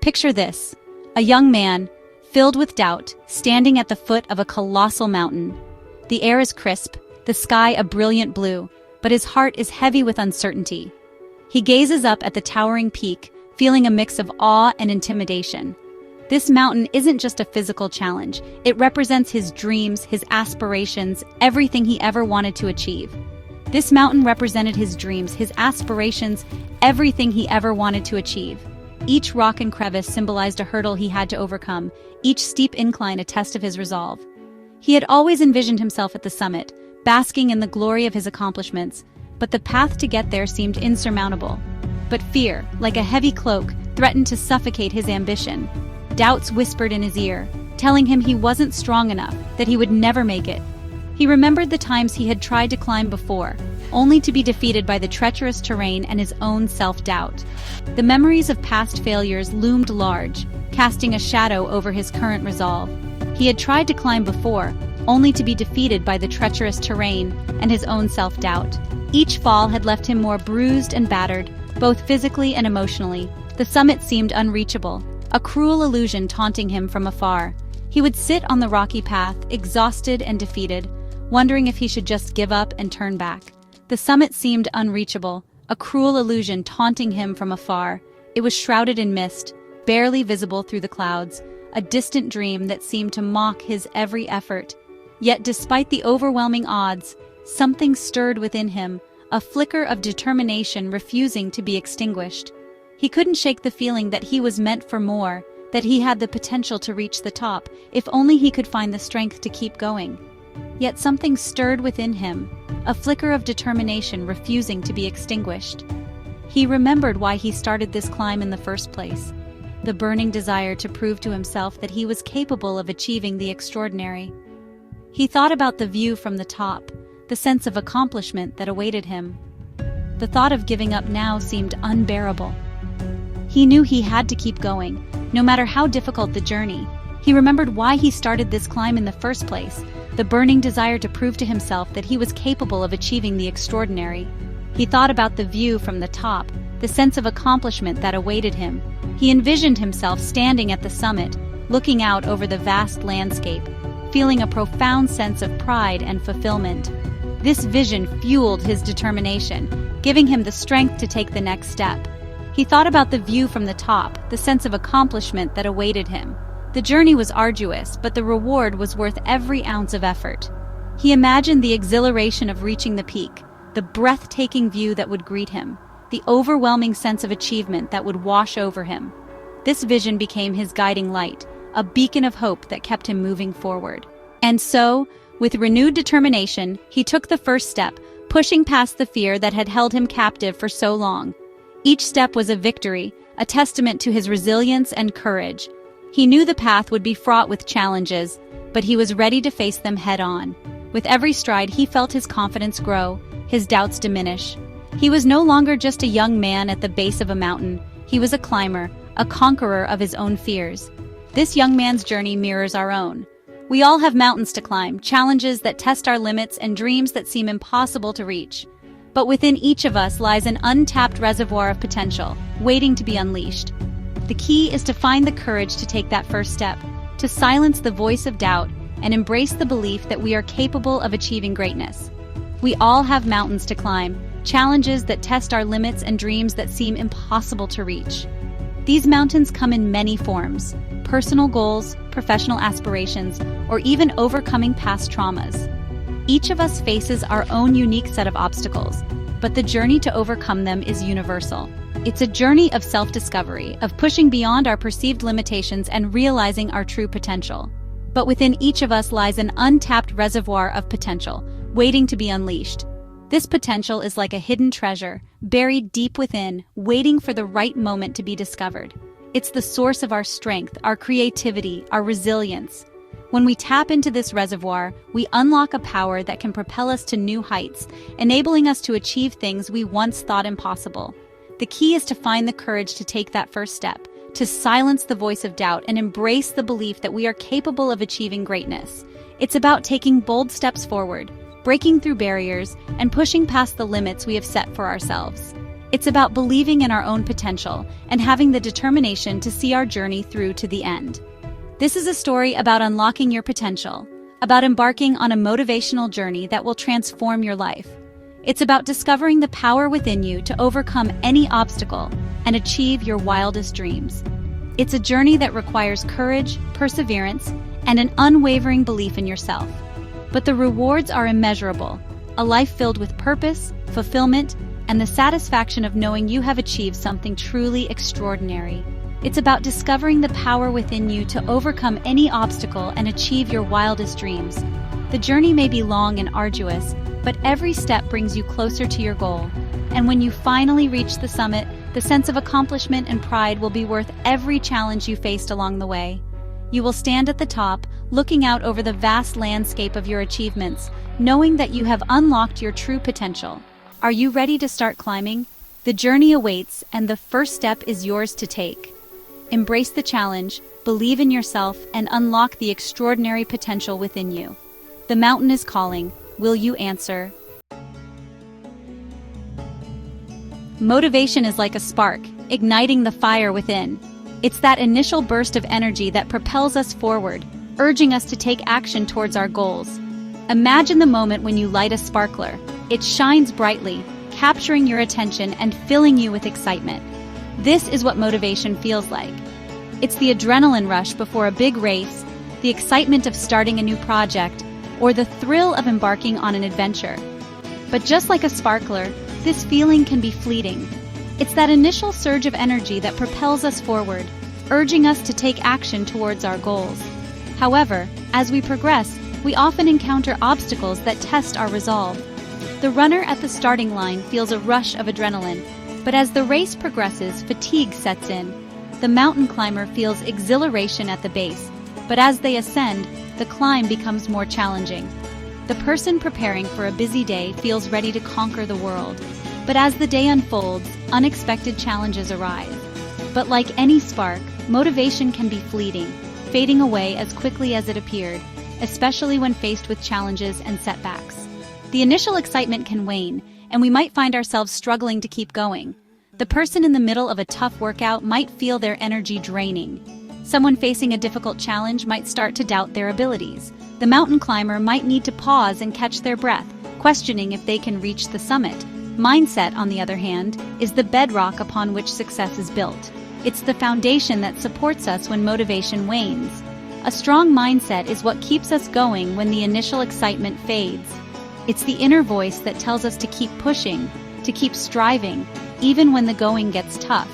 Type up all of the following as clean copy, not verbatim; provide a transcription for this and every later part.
Picture this: a young man, filled with doubt, standing at the foot of a colossal mountain. The air is crisp, the sky a brilliant blue, but his heart is heavy with uncertainty. He gazes up at the towering peak, feeling a mix of awe and intimidation. This mountain isn't just a physical challenge, it represents his dreams, his aspirations, everything he ever wanted to achieve. This mountain represented his dreams, his aspirations, everything he ever wanted to achieve. Each rock and crevice symbolized a hurdle he had to overcome, each steep incline a test of his resolve. He had always envisioned himself at the summit, basking in the glory of his accomplishments, but the path to get there seemed insurmountable. But fear, like a heavy cloak, threatened to suffocate his ambition. Doubts whispered in his ear, telling him he wasn't strong enough, that he would never make it. He remembered the times he had tried to climb before, only to be defeated by the treacherous terrain and his own self-doubt. The memories of past failures loomed large, casting a shadow over his current resolve. He had tried to climb before, only to be defeated by the treacherous terrain and his own self-doubt. Each fall had left him more bruised and battered, both physically and emotionally. The summit seemed unreachable, a cruel illusion taunting him from afar. He would sit on the rocky path, exhausted and defeated, wondering if he should just give up and turn back. The summit seemed unreachable, a cruel illusion taunting him from afar. It was shrouded in mist, barely visible through the clouds, a distant dream that seemed to mock his every effort. Yet despite the overwhelming odds, something stirred within him, a flicker of determination refusing to be extinguished. He couldn't shake the feeling that he was meant for more, that he had the potential to reach the top, if only he could find the strength to keep going. Yet something stirred within him, a flicker of determination refusing to be extinguished. He remembered why he started this climb in the first place, the burning desire to prove to himself that he was capable of achieving the extraordinary. He thought about the view from the top, the sense of accomplishment that awaited him. The thought of giving up now seemed unbearable. He knew he had to keep going, no matter how difficult the journey. He remembered why he started this climb in the first place, the burning desire to prove to himself that he was capable of achieving the extraordinary. He thought about the view from the top, the sense of accomplishment that awaited him. He envisioned himself standing at the summit, looking out over the vast landscape, feeling a profound sense of pride and fulfillment. This vision fueled his determination, giving him the strength to take the next step. He thought about the view from the top, the sense of accomplishment that awaited him. The journey was arduous, but the reward was worth every ounce of effort. He imagined the exhilaration of reaching the peak, the breathtaking view that would greet him, the overwhelming sense of achievement that would wash over him. This vision became his guiding light, a beacon of hope that kept him moving forward. And so, with renewed determination, he took the first step, pushing past the fear that had held him captive for so long. Each step was a victory, a testament to his resilience and courage. He knew the path would be fraught with challenges, but he was ready to face them head-on. With every stride, he felt his confidence grow, his doubts diminish. He was no longer just a young man at the base of a mountain. He was a climber, a conqueror of his own fears. This young man's journey mirrors our own. We all have mountains to climb, challenges that test our limits and dreams that seem impossible to reach. But within each of us lies an untapped reservoir of potential, waiting to be unleashed. The key is to find the courage to take that first step, to silence the voice of doubt and embrace the belief that we are capable of achieving greatness. We all have mountains to climb, challenges that test our limits and dreams that seem impossible to reach. These mountains come in many forms: personal goals, professional aspirations, or even overcoming past traumas. Each of us faces our own unique set of obstacles, but the journey to overcome them is universal. It's a journey of self-discovery, of pushing beyond our perceived limitations and realizing our true potential. But within each of us lies an untapped reservoir of potential, waiting to be unleashed. This potential is like a hidden treasure, buried deep within, waiting for the right moment to be discovered. It's the source of our strength, our creativity, our resilience. When we tap into this reservoir, we unlock a power that can propel us to new heights, enabling us to achieve things we once thought impossible. The key is to find the courage to take that first step, to silence the voice of doubt and embrace the belief that we are capable of achieving greatness. It's about taking bold steps forward, breaking through barriers, and pushing past the limits we have set for ourselves. It's about believing in our own potential and having the determination to see our journey through to the end. This is a story about unlocking your potential, about embarking on a motivational journey that will transform your life. It's about discovering the power within you to overcome any obstacle and achieve your wildest dreams. It's a journey that requires courage, perseverance, and an unwavering belief in yourself. But the rewards are immeasurable, a life filled with purpose, fulfillment, and the satisfaction of knowing you have achieved something truly extraordinary. It's about discovering the power within you to overcome any obstacle and achieve your wildest dreams. The journey may be long and arduous, but every step brings you closer to your goal. And when you finally reach the summit, the sense of accomplishment and pride will be worth every challenge you faced along the way. You will stand at the top, looking out over the vast landscape of your achievements, knowing that you have unlocked your true potential. Are you ready to start climbing? The journey awaits, and the first step is yours to take. Embrace the challenge, believe in yourself, and unlock the extraordinary potential within you. The mountain is calling. Will you answer? Motivation is like a spark, igniting the fire within. It's that initial burst of energy that propels us forward, urging us to take action towards our goals. Imagine the moment when you light a sparkler. It shines brightly, capturing your attention and filling you with excitement. This is what motivation feels like. It's the adrenaline rush before a big race, the excitement of starting a new project, or the thrill of embarking on an adventure. But just like a sparkler, this feeling can be fleeting. It's that initial surge of energy that propels us forward, urging us to take action towards our goals. However, as we progress, we often encounter obstacles that test our resolve. The runner at the starting line feels a rush of adrenaline, but as the race progresses, fatigue sets in. The mountain climber feels exhilaration at the base, but as they ascend, the climb becomes more challenging. The person preparing for a busy day feels ready to conquer the world, but as the day unfolds, unexpected challenges arise. But like any spark, motivation can be fleeting, fading away as quickly as it appeared, especially when faced with challenges and setbacks. The initial excitement can wane, and we might find ourselves struggling to keep going. The person in the middle of a tough workout might feel their energy draining. Someone facing a difficult challenge might start to doubt their abilities. The mountain climber might need to pause and catch their breath, questioning if they can reach the summit. Mindset, on the other hand, is the bedrock upon which success is built. It's the foundation that supports us when motivation wanes. A strong mindset is what keeps us going when the initial excitement fades. It's the inner voice that tells us to keep pushing, to keep striving, even when the going gets tough.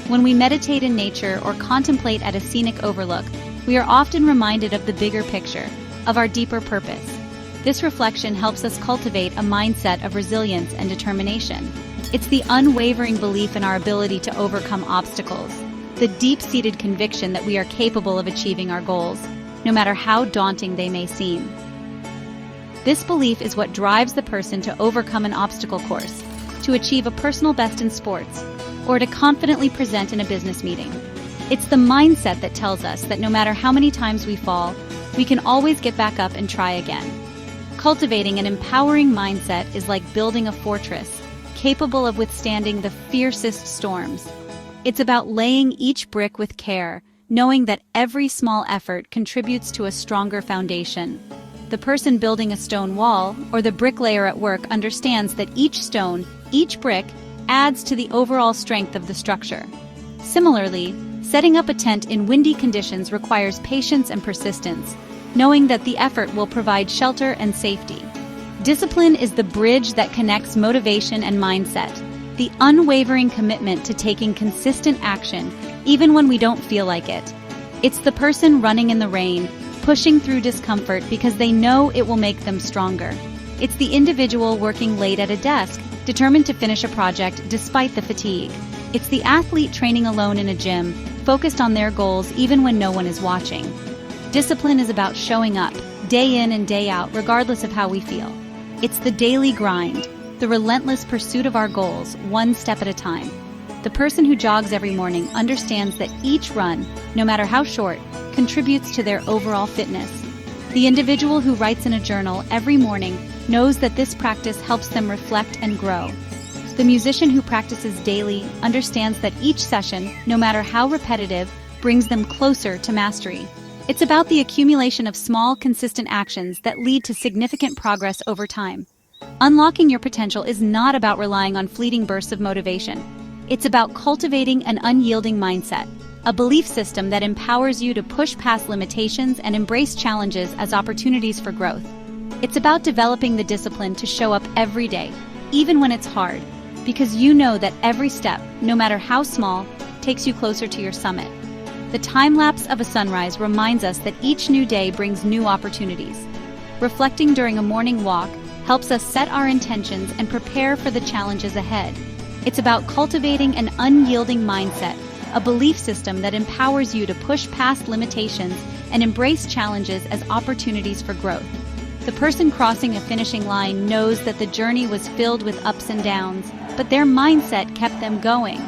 When we meditate in nature or contemplate at a scenic overlook, we are often reminded of the bigger picture, of our deeper purpose. This reflection helps us cultivate a mindset of resilience and determination. It's the unwavering belief in our ability to overcome obstacles, the deep-seated conviction that we are capable of achieving our goals, no matter how daunting they may seem. This belief is what drives the person to overcome an obstacle course, to achieve a personal best in sports, or to confidently present in a business meeting. It's the mindset that tells us that no matter how many times we fall, we can always get back up and try again. Cultivating an empowering mindset is like building a fortress, capable of withstanding the fiercest storms. It's about laying each brick with care, knowing that every small effort contributes to a stronger foundation. The person building a stone wall, or the bricklayer at work, understands that each stone, each brick, adds to the overall strength of the structure. Similarly, setting up a tent in windy conditions requires patience and persistence, knowing that the effort will provide shelter and safety. Discipline is the bridge that connects motivation and mindset, the unwavering commitment to taking consistent action, even when we don't feel like it. It's the person running in the rain, pushing through discomfort because they know it will make them stronger. It's the individual working late at a desk, determined to finish a project despite the fatigue. It's the athlete training alone in a gym, focused on their goals even when no one is watching. Discipline is about showing up, day in and day out, regardless of how we feel. It's the daily grind, the relentless pursuit of our goals, one step at a time. The person who jogs every morning understands that each run, no matter how short, contributes to their overall fitness. The individual who writes in a journal every morning knows that this practice helps them reflect and grow. The musician who practices daily understands that each session, no matter how repetitive, brings them closer to mastery. It's about the accumulation of small, consistent actions that lead to significant progress over time. Unlocking your potential is not about relying on fleeting bursts of motivation. It's about cultivating an unyielding mindset, a belief system that empowers you to push past limitations and embrace challenges as opportunities for growth. It's about developing the discipline to show up every day, even when it's hard, because you know that every step, no matter how small, takes you closer to your summit. The time lapse of a sunrise reminds us that each new day brings new opportunities. Reflecting during a morning walk helps us set our intentions and prepare for the challenges ahead. It's about cultivating an unyielding mindset, a belief system that empowers you to push past limitations and embrace challenges as opportunities for growth. The person crossing a finishing line knows that the journey was filled with ups and downs, but their mindset kept them going.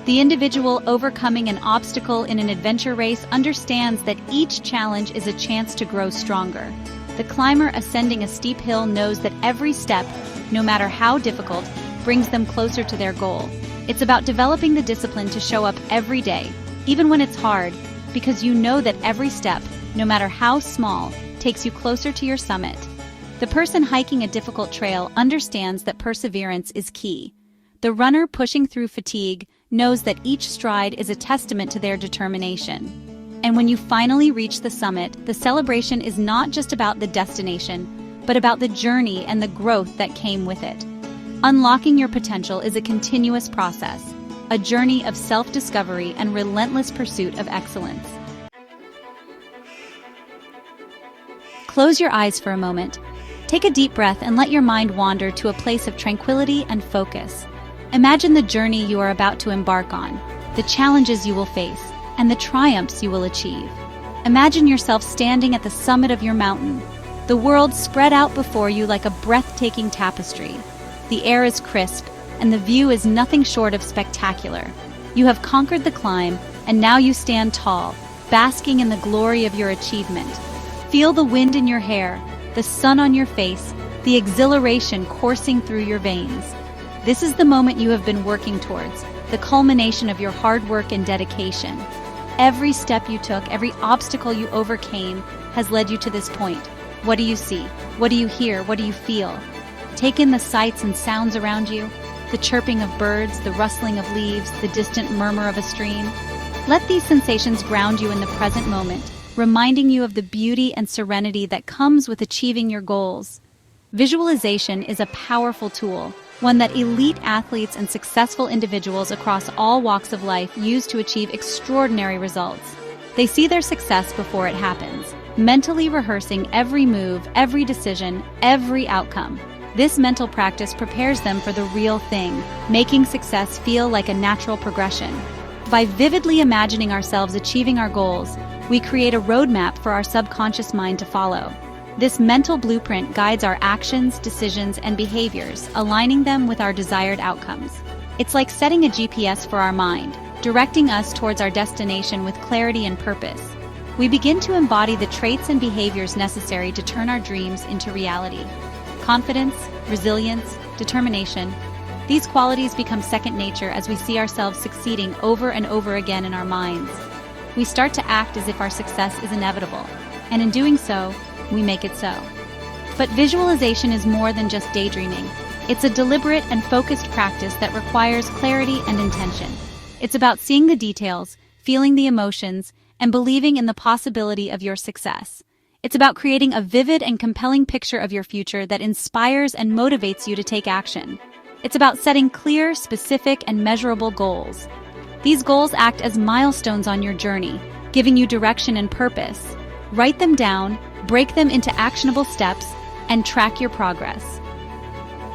The individual overcoming an obstacle in an adventure race understands that each challenge is a chance to grow stronger. The climber ascending a steep hill knows that every step, no matter how difficult, brings them closer to their goal. It's about developing the discipline to show up every day, even when it's hard, because you know that every step, no matter how small, takes you closer to your summit. The person hiking a difficult trail understands that perseverance is key. The runner pushing through fatigue knows that each stride is a testament to their determination. And when you finally reach the summit, the celebration is not just about the destination, but about the journey and the growth that came with it. Unlocking your potential is a continuous process, a journey of self-discovery and relentless pursuit of excellence. Close your eyes for a moment. Take a deep breath and let your mind wander to a place of tranquility and focus. Imagine the journey you are about to embark on, the challenges you will face, and the triumphs you will achieve. Imagine yourself standing at the summit of your mountain, the world spread out before you like a breathtaking tapestry. The air is crisp, and the view is nothing short of spectacular. You have conquered the climb, and now you stand tall, basking in the glory of your achievement. Feel the wind in your hair, the sun on your face, the exhilaration coursing through your veins. This is the moment you have been working towards, the culmination of your hard work and dedication. Every step you took, every obstacle you overcame, has led you to this point. What do you see? What do you hear? What do you feel? Take in the sights and sounds around you, the chirping of birds, the rustling of leaves, the distant murmur of a stream. Let these sensations ground you in the present moment, reminding you of the beauty and serenity that comes with achieving your goals. Visualization is a powerful tool, one that elite athletes and successful individuals across all walks of life use to achieve extraordinary results. They see their success before it happens, mentally rehearsing every move, every decision, every outcome. This mental practice prepares them for the real thing, making success feel like a natural progression. By vividly imagining ourselves achieving our goals, we create a roadmap for our subconscious mind to follow. This mental blueprint guides our actions, decisions, and behaviors, aligning them with our desired outcomes. It's like setting a GPS for our mind, directing us towards our destination with clarity and purpose. We begin to embody the traits and behaviors necessary to turn our dreams into reality. Confidence, resilience, determination. These qualities become second nature as we see ourselves succeeding over and over again in our minds. We start to act as if our success is inevitable, and in doing so, we make it so. But visualization is more than just daydreaming. It's a deliberate and focused practice that requires clarity and intention. It's about seeing the details, feeling the emotions, and believing in the possibility of your success. It's about creating a vivid and compelling picture of your future that inspires and motivates you to take action. It's about setting clear, specific, and measurable goals. These goals act as milestones on your journey, giving you direction and purpose. Write them down, break them into actionable steps, and track your progress.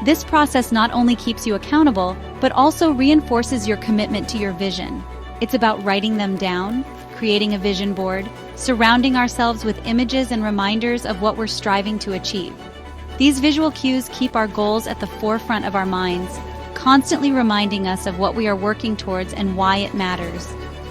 This process not only keeps you accountable, but also reinforces your commitment to your vision. It's about writing them down, creating a vision board, surrounding ourselves with images and reminders of what we're striving to achieve. These visual cues keep our goals at the forefront of our minds, constantly reminding us of what we are working towards and why it matters.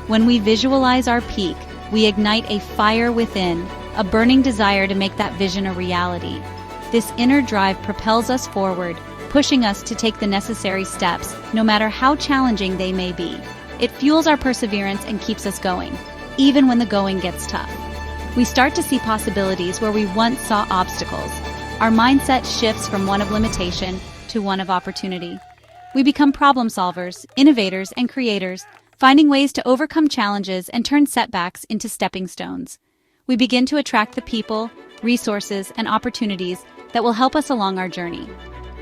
When we visualize our peak, we ignite a fire within, a burning desire to make that vision a reality. This inner drive propels us forward, pushing us to take the necessary steps, no matter how challenging they may be. It fuels our perseverance and keeps us going, even when the going gets tough. We start to see possibilities where we once saw obstacles. Our mindset shifts from one of limitation to one of opportunity. We become problem solvers, innovators, and creators, finding ways to overcome challenges and turn setbacks into stepping stones. We begin to attract the people, resources, and opportunities that will help us along our journey.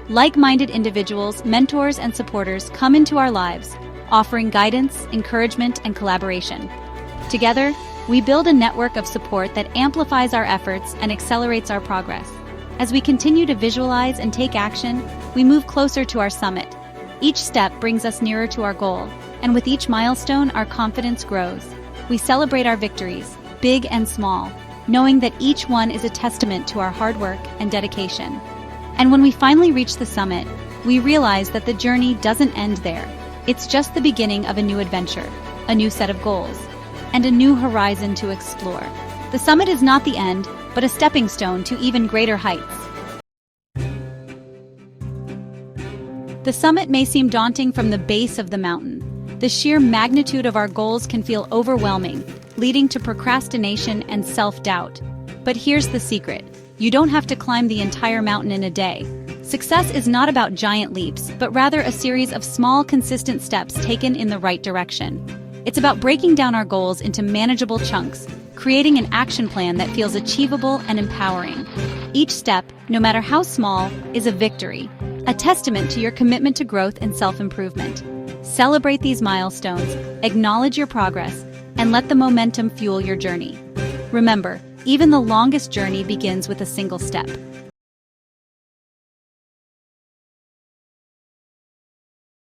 Like-minded individuals, mentors, and supporters come into our lives, offering guidance, encouragement, and collaboration. Together, we build a network of support that amplifies our efforts and accelerates our progress. As we continue to visualize and take action, we move closer to our summit. Each step brings us nearer to our goal, and with each milestone, our confidence grows. We celebrate our victories, big and small, knowing that each one is a testament to our hard work and dedication. And when we finally reach the summit, we realize that the journey doesn't end there. It's just the beginning of a new adventure, a new set of goals, and a new horizon to explore. The summit is not the end, but a stepping stone to even greater heights. The summit may seem daunting from the base of the mountain. The sheer magnitude of our goals can feel overwhelming, leading to procrastination and self-doubt. But here's the secret. You don't have to climb the entire mountain in a day. Success is not about giant leaps, but rather a series of small, consistent steps taken in the right direction. It's about breaking down our goals into manageable chunks, creating an action plan that feels achievable and empowering. Each step, no matter how small, is a victory, a testament to your commitment to growth and self-improvement. Celebrate these milestones, acknowledge your progress, and let the momentum fuel your journey. Remember, even the longest journey begins with a single step.